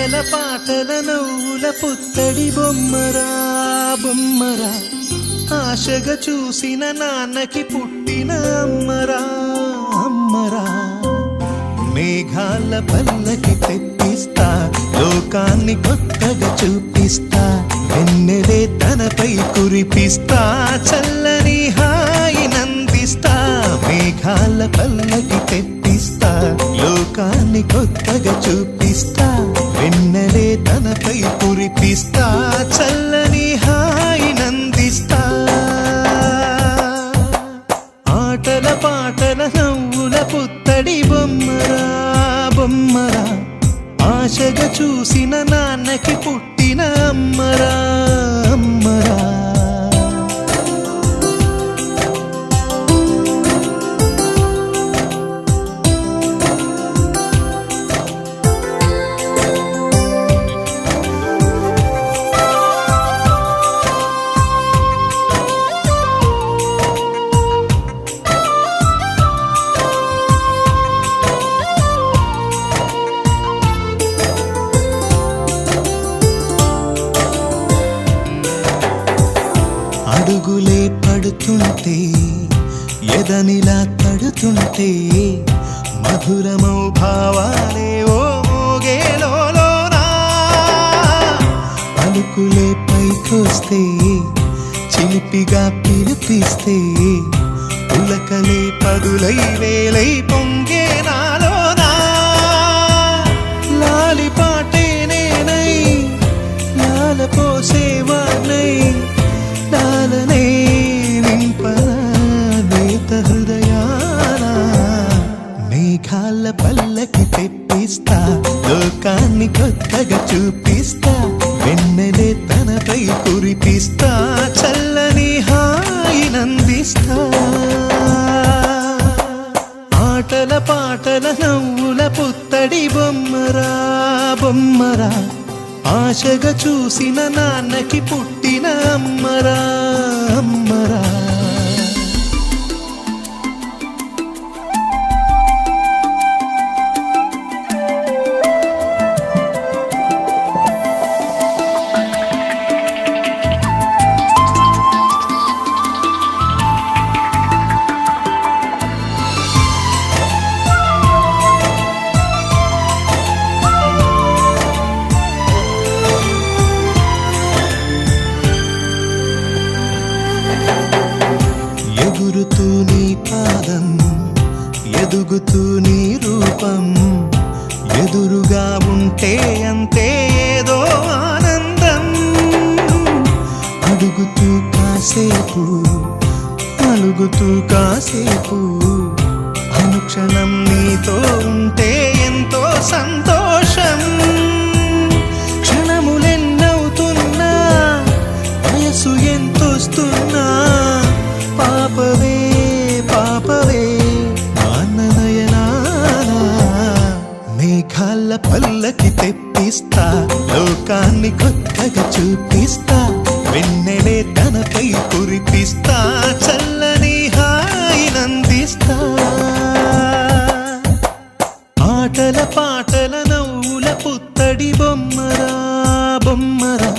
ఆటల పాటల నవ్వుల పుత్తడి బొమ్మరా బొమ్మరా, ఆశగా చూసిన నాన్నకి పుట్టిన అమ్మరా అమ్మరా. మేఘాల పల్లకి తెప్పిస్తా, లోకాన్ని కొత్తగా చూపిస్తా, వెన్నెలే తనపై కురిపిస్తా, చల్లని హాయి నందిస్తా. మేఘాల పల్లకి తెప్పిస్తా, లోకాన్ని కొత్తగా చూపిస్తా, వెన్నెలే తనపై కురిపిస్తా, చల్లని హాయి నందిస్తా. ఆటల పాటల నవ్వుల పుత్తడి బొమ్మరా బొమ్మరా, ఆశగా చూసిన నాన్నకి పుట్టిన అమ్మరా అమ్మరా. అడుగులే పడుతుంటే, ఎదనిలా తడుతుంటే, మధురమౌ భావాలే ఓ మోగేలోనా. పలుకులే పైకొస్తే, చిలిపిగా పిలిపిస్తే, పులకలే పదులై వేలై పొంగే నాలోనా. లాలి పాటే నేనై, లాల పోసేవాణ్ణై, లాలనే నింపనా నేత హృదయాన. మేఘాల పల్లకి తెప్పిస్తా, లోకాన్ని కొత్తగా చూపిస్తా, వెన్నెలే తనపై కురిపిస్తా, చల్లని హాయి నందిస్తా. ఆటల పాటల నవ్వుల పుత్తడి బొమ్మరా బొమ్మరా, ఆశగా చూసిన నాన్నకి పుట్టిన అమ్మరా అమ్మరా. ఎగురుతూ నీ పాదం, ఎదుగుతూ నీ రూపం, ఎదురుగా ఉంటే అంతే ఏదో ఆనందం. అడుగుతూ కాసేపు, అలుగుతూ కాసేపు, అనుక్షణం నీతో ఉంటే ఎంతో సంతోషం. క్షణములెన్నవుతున్నా, వయసు ఎంతొస్తున్నా, పాపవే పాపవే నాన్ననయనానా. మేఘాల పల్లకి తెప్పిస్తా, లోకాన్ని కొత్తగా చూపిస్తా, వెన్నెలే తనపై కురిపిస్తా, చల్లని హాయి నందిస్తా. ఆటల పాటల నవ్వుల పుత్తడి బొమ్మరా బొమ్మరా,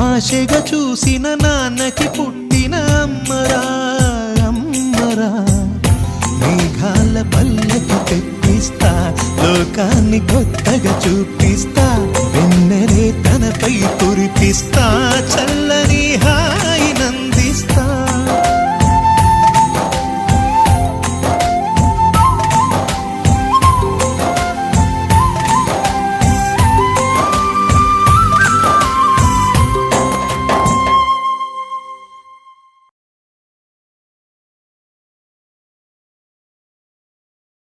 ఆశగా చూసిన నాన్నకి పుట్టిన అమ్మరా అమ్మరా. మేఘాల పల్లకి తెప్పిస్తా, లోకాన్ని కొత్తగా చూపిస్తా, వెన్నెలే తనపై కురిపిస్తా, చల్ల